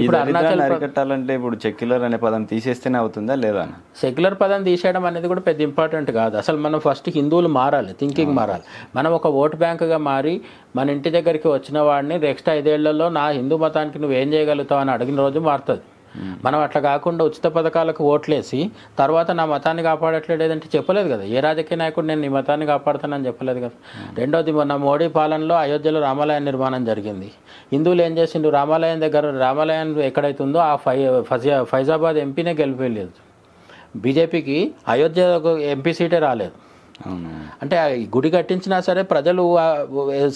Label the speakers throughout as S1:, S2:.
S1: ఇప్పుడు అరుణాచల్ అరికట్టాలంటే ఇప్పుడు సెక్యులర్ అనే పదం తీసేస్తేనే అవుతుందా లేదా?
S2: సెక్యులర్ పదం తీసేయడం అనేది కూడా పెద్ద ఇంపార్టెంట్ కాదు. అసలు మనం ఫస్ట్ హిందువులు మారాలి, థింకింగ్ మారాలి. మనం ఒక ఓటు బ్యాంకుగా మారి మన ఇంటి దగ్గరికి వచ్చిన వాడిని నెక్స్ట్ 5 ఏళ్లలో నా హిందూ మతానికి నువ్వేం చేయగలుగుతావు అని అడిగిన రోజు మారుతుంది. మనం అట్లా కాకుండా ఉచిత పథకాలకు ఓట్లేసి తర్వాత నా మతాన్ని కాపాడట్లేదంటే చెప్పలేదు కదా. ఏ రాజకీయ నాయకుడు నేను నీ మతాన్ని కాపాడుతానని చెప్పలేదు కదా. రెండోది, మొన్న మోడీ పాలనలో అయోధ్యలో రామాలయ నిర్మాణం జరిగింది. హిందువులు ఏం చేసిండు, రామాలయం దగ్గర రామాలయం ఎక్కడైతుందో ఆ ఫైజాబాద్ ఎంపీనే గెలిపేయలేదు. బీజేపీకి అయోధ్య ఎంపీ సీటే రాలేదు. అంటే గుడి కట్టించినా సరే ప్రజలు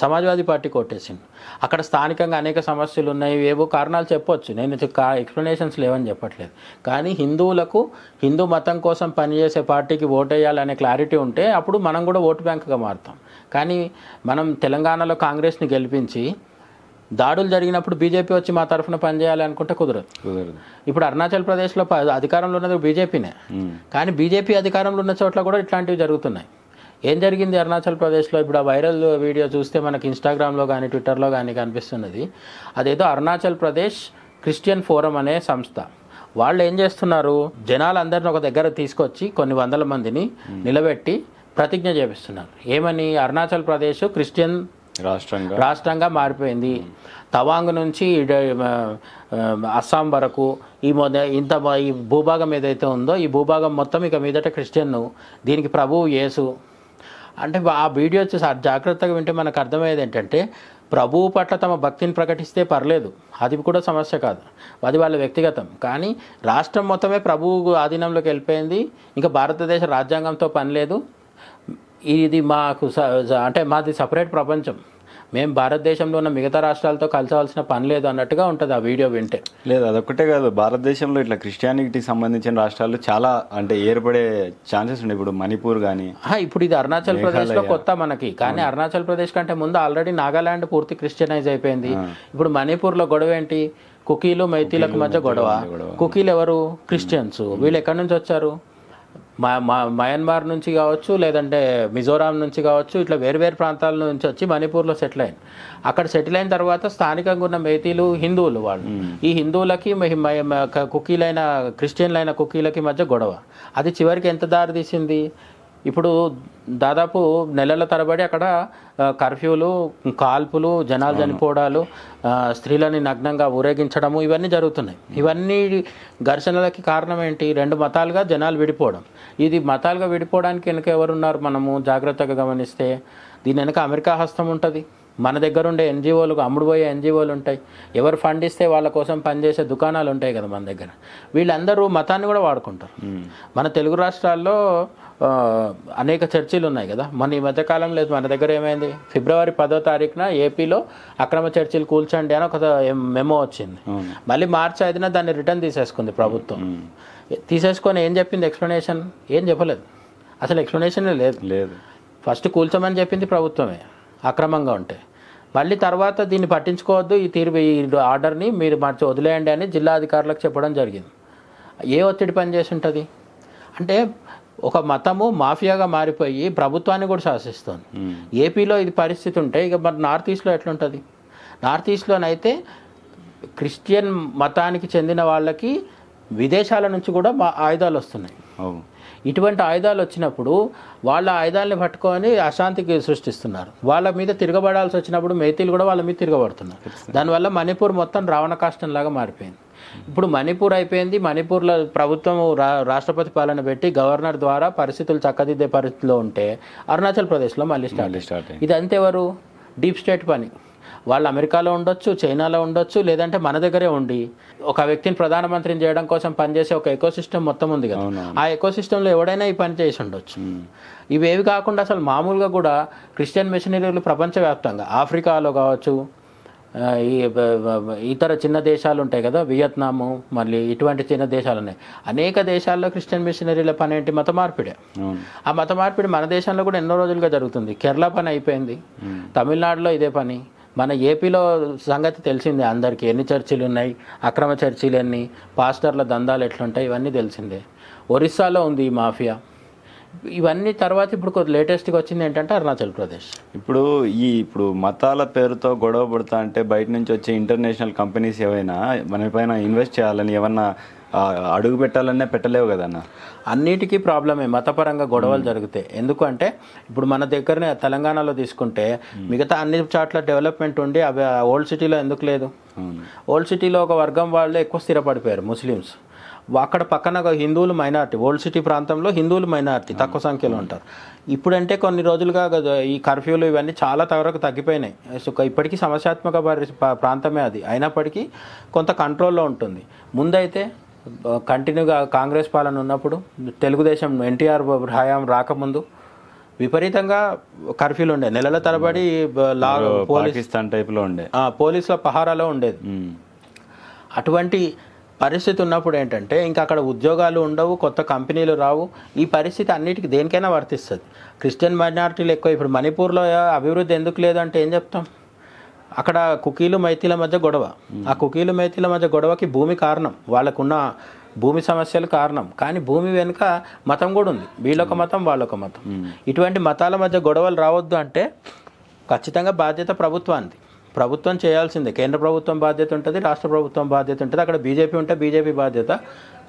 S2: సమాజ్వాదీ పార్టీ కొట్టేసిండు. అక్కడ స్థానికంగా అనేక సమస్యలు ఉన్నాయి, ఏవో కారణాలు చెప్పొచ్చు, నేను ఎక్స్ప్లెనేషన్స్ లేవని చెప్పట్లేదు. కానీ హిందువులకు హిందూ మతం కోసం పనిచేసే పార్టీకి ఓటేయాలనే క్లారిటీ ఉంటే అప్పుడు మనం కూడా ఓటు బ్యాంకుగా మారుతాం. కానీ మనం తెలంగాణలో కాంగ్రెస్ని గెలిపించి దాడులు జరిగినప్పుడు బీజేపీ వచ్చి మా తరఫున పనిచేయాలి అనుకుంటే కుదరదు. ఇప్పుడు అరుణాచల్ ప్రదేశ్లో అధికారంలో ఉన్నది బీజేపీనే, కానీ బీజేపీ అధికారంలో ఉన్న చోట్ల కూడా ఇట్లాంటివి జరుగుతున్నాయి. ఏం జరిగింది అరుణాచల్ ప్రదేశ్లో? ఇప్పుడు ఆ వైరల్ వీడియో చూస్తే మనకి ఇన్స్టాగ్రామ్లో కానీ ట్విట్టర్లో కానీ కనిపిస్తున్నది. అదేదో అరుణాచల్ ప్రదేశ్ క్రిస్టియన్ ఫోరం అనే సంస్థ. వాళ్ళు ఏం చేస్తున్నారు, జనాలందరిని ఒక దగ్గర తీసుకొచ్చి కొన్ని వందల మందిని నిలబెట్టి ప్రతిజ్ఞ చేపిస్తున్నారు. ఏమని? అరుణాచల్ ప్రదేశ్ క్రిస్టియన్ రాష్ట్రంగా మారిపోయింది. తవాంగ్ నుంచి అస్సాం వరకు ఈ భూభాగం ఏదైతే ఉందో ఈ భూభాగం మొత్తం ఇక మీదట క్రిస్టియన్, దీనికి ప్రభువు యేసు. అంటే ఆ వీడియో వచ్చి జాగ్రత్తగా వింటే మనకు అర్థమయ్యేది ఏంటంటే, ప్రభువు పట్ల తమ భక్తిని ప్రకటిస్తే పర్లేదు, అది కూడా సమస్య కాదు, అది వాళ్ళ వ్యక్తిగతం. కానీ రాష్ట్రం మొత్తమే ప్రభువు ఆధీనంలోకి వెళ్ళిపోయింది, ఇంకా భారతదేశ రాజ్యాంగంతో పని లేదు, ఇది మాకు అంటే మాది సపరేట్ ప్రపంచం, మేము భారతదేశంలో ఉన్న మిగతా రాష్ట్రాలతో కలిసవలసిన పని లేదు అన్నట్టుగా ఉంటుంది ఆ వీడియో వింటే.
S1: లేదు, అదొక్కటే కాదు, భారతదేశంలో ఇట్లా క్రిస్టియానిటీకి సంబంధించిన రాష్ట్రాలు చాలా అంటే ఏర్పడే ఛాన్సెస్ ఉన్నాయి. ఇప్పుడు మణిపూర్ కానీ,
S2: ఇప్పుడు ఇది అరుణాచల్ ప్రదేశ్లో కొత్త మనకి, కానీ అరుణాచల్ ప్రదేశ్ కంటే ముందు ఆల్రెడీ నాగాలాండ్ పూర్తి క్రిస్టియనైజ్ అయిపోయింది. ఇప్పుడు మణిపూర్లో గొడవ ఏంటి? కుకీలు మైతీలకు మధ్య గొడవ. కుకీలు ఎవరు? క్రిస్టియన్స్. వీళ్ళు ఎక్కడి నుంచి వచ్చారు? మయన్మార్ నుంచి కావచ్చు, లేదంటే మిజోరాం నుంచి కావచ్చు, ఇట్లా వేరు ప్రాంతాల నుంచి వచ్చి మణిపూర్లో సెటిల్ అయింది. అక్కడ సెటిల్ అయిన తర్వాత స్థానికంగా ఉన్న మేతీలు హిందువులు, వాళ్ళు ఈ హిందువులకి కుకీలైన క్రిస్టియన్లైన కుకీలకి మధ్య గొడవ. అది చివరికి ఎంత దారి తీసింది? ఇప్పుడు దాదాపు నెలల తరబడి అక్కడ కర్ఫ్యూలు, కాల్పులు, జనాలు చనిపోవడాలు, స్త్రీలని నగ్నంగా ఊరేగించడము, ఇవన్నీ జరుగుతున్నాయి. ఇవన్నీ ఘర్షణలకి కారణం ఏంటి? 2 మతాలుగా జనాలు విడిపోవడం. ఇది మతాలుగా విడిపోవడానికి వెనుక ఎవరున్నారు? మనము జాగ్రత్తగా గమనిస్తే దీని వెనుక అమెరికా హస్తం ఉంటుంది. మన దగ్గర ఉండే ఎన్జిఓలు, అమ్ముడుపోయే ఎన్జిఓలు ఉంటాయి. ఎవరు ఫండ్ ఇస్తే వాళ్ళ కోసం పనిచేసే దుకాణాలు ఉంటాయి కదా మన దగ్గర. వీళ్ళందరూ మతాన్ని కూడా వాడుకుంటారు. మన తెలుగు రాష్ట్రాల్లో అనేక చర్చిలు ఉన్నాయి కదా. మన ఈ మధ్యకాలంలో మన దగ్గర ఏమైంది? ఫిబ్రవరి 10వ తారీఖున ఏపీలో అక్రమ చర్చిలు కూల్చండి అని ఒక మెమో వచ్చింది. మళ్ళీ మార్చి 5న దాన్ని రిటర్న్ తీసేసుకుంది ప్రభుత్వం. తీసేసుకొని ఏం చెప్పింది? ఎక్స్ప్లెనేషన్ ఏం చెప్పలేదు. అసలు ఎక్స్ప్లెనేషన్ లేదు. ఫస్ట్ కూల్చమని చెప్పింది ప్రభుత్వమే అక్రమంగా ఉంటే. మళ్ళీ తర్వాత దీన్ని పట్టించుకోవద్దు, ఈ ఆర్డర్ని మీరు మార్చి వదిలేయండి అని జిల్లా అధికారులకు చెప్పడం జరిగింది. ఏ ఒత్తిడి పని చేసి ఉంటుంది? అంటే ఒక మతము మాఫియాగా మారిపోయి ప్రభుత్వాన్ని కూడా శాసిస్తుంది. ఏపీలో ఇది పరిస్థితి ఉంటే ఇక మరి నార్త్ ఈస్ట్లో ఎట్లుంటుంది? నార్త్ ఈస్ట్లోనైతే క్రిస్టియన్ మతానికి చెందిన వాళ్ళకి విదేశాల నుంచి కూడా ఆయుధాలు వస్తున్నాయి. ఇటువంటి ఆయుధాలు వచ్చినప్పుడు వాళ్ళ ఆయుధాలని పట్టుకొని అశాంతికి సృష్టిస్తున్నారు. వాళ్ళ మీద తిరగబడాల్సి వచ్చినప్పుడు మేతీలు కూడా వాళ్ళ మీద తిరగబడుతున్నారు. దానివల్ల మణిపూర్ మొత్తం రావణ కాష్టంలాగా మారిపోయింది. ఇప్పుడు మణిపూర్ అయిపోయింది. మణిపూర్లో ప్రభుత్వం రాష్ట్రపతి పాలన పెట్టి గవర్నర్ ద్వారా పరిస్థితులు చక్కదిద్దే పరిస్థితిలో ఉంటే అరుణాచల్ ప్రదేశ్లో మళ్ళీ స్టార్ట్. ఇది అంతెవరు? డీప్ స్టేట్ పని. వాళ్ళు అమెరికాలో ఉండొచ్చు, చైనాలో ఉండొచ్చు, లేదంటే మన దగ్గరే ఉండి ఒక వ్యక్తిని ప్రధానమంత్రిని చేయడం కోసం పనిచేసే ఒక ఎకోసిస్టమ్ మొత్తం ఉంది కదా. ఆ ఎకోసిస్టంలో ఎవడైనా ఈ పని చేసి ఉండొచ్చు. ఇవేవి కాకుండా అసలు మామూలుగా కూడా క్రిస్టియన్ మిషనరీలు ప్రపంచవ్యాప్తంగా ఆఫ్రికాలో కావచ్చు, ఈ ఇతర చిన్న దేశాలు ఉంటాయి కదా, వియత్నాము, మళ్ళీ ఇటువంటి చిన్న దేశాలు ఉన్నాయి. అనేక దేశాల్లో క్రిస్టియన్ మిషనరీల పని ఏంటి? మత మార్పిడే. ఆ మత మార్పిడి మన దేశంలో కూడా ఎన్నో రోజులుగా జరుగుతుంది. కేరళ పని అయిపోయింది, తమిళనాడులో ఇదే పని. మన ఏపీలో సంగతి తెలిసిందే అందరికీ. ఎన్ని చర్చిలు ఉన్నాయి, అక్రమ చర్చిలు ఎన్ని, పాస్టర్ల దందాలు ఎట్లుంటాయి, ఇవన్నీ తెలిసిందే. ఒరిస్సాలో ఉంది ఈ మాఫియా. ఇవన్నీ తర్వాత ఇప్పుడు కొద్ది లేటెస్ట్గా వచ్చింది ఏంటంటే అరుణాచల్ ప్రదేశ్.
S1: ఇప్పుడు మతాల పేరుతో గొడవ పడతా అంటే బయట నుంచి వచ్చే ఇంటర్నేషనల్ కంపెనీస్ ఏవైనా మన పైన ఇన్వెస్ట్ చేయాలని ఏమన్నా అడుగు పెట్టాలనే పెట్టలేవు కదన్న.
S2: అన్నిటికీ ప్రాబ్లమే మతపరంగా గొడవలు జరిగితే. ఎందుకంటే ఇప్పుడు మన దగ్గరనే తెలంగాణలో తీసుకుంటే మిగతా అన్ని చోట్ల డెవలప్మెంట్ ఉండి అవి ఓల్డ్ సిటీలో ఎందుకు లేదు? ఓల్డ్ సిటీలో ఒక వర్గం వాళ్ళు ఎక్కువ స్థిరపడిపోయారు, ముస్లిమ్స్. అక్కడ పక్కన హిందువులు మైనారిటీ, ఓల్డ్ సిటీ ప్రాంతంలో హిందువులు మైనారిటీ తక్కువ సంఖ్యలో ఉంటారు. ఇప్పుడంటే కొన్ని రోజులుగా ఈ కర్ఫ్యూలు ఇవన్నీ చాలా వరకు తగ్గిపోయినాయి. ఇప్పటికీ సమస్యాత్మక ప్రాంతమే అది, అయినప్పటికీ కొంత కంట్రోల్లో ఉంటుంది. ముందైతే కంటిన్యూగా కాంగ్రెస్ పాలన ఉన్నప్పుడు, తెలుగుదేశం ఎన్టీఆర్ హయాం రాకముందు విపరీతంగా కర్ఫ్యూలు ఉండే, నెలల తరబడి
S1: పాకిస్తాన్ టైప్లో ఉండే,
S2: పోలీసుల పహారాలో ఉండేది. అటువంటి పరిస్థితి ఉన్నప్పుడు ఏంటంటే ఇంకా అక్కడ ఉద్యోగాలు ఉండవు, కొత్త కంపెనీలు రావు. ఈ పరిస్థితి అన్నిటికీ దేనికైనా వర్తిస్తుంది. క్రిస్టియన్ మైనారిటీలు ఎక్కువ. ఇప్పుడు మణిపూర్లో అభివృద్ధి ఎందుకు లేదు అంటే ఏం చెప్తాం? అక్కడ కుకీలు మైతీల మధ్య గొడవ. ఆ కుకీలు మైతీల మధ్య గొడవకి భూమి కారణం, వాళ్ళకున్న భూమి సమస్యలు కారణం. కానీ భూమి వెనుక మతం కూడా ఉంది, వీళ్ళొక మతం వాళ్ళొక మతం. ఇటువంటి మతాల మధ్య గొడవలు రావద్దు అంటే ఖచ్చితంగా బాధ్యత ప్రభుత్వానికి. ప్రభుత్వం చేయాల్సిందే. కేంద్ర ప్రభుత్వం బాధ్యత ఉంటుంది, రాష్ట్ర ప్రభుత్వం బాధ్యత ఉంటుంది. అక్కడ బీజేపీ ఉంటే బీజేపీ బాధ్యత,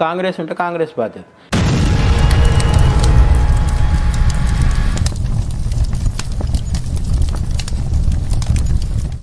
S2: కాంగ్రెస్ ఉంటే కాంగ్రెస్ బాధ్యత.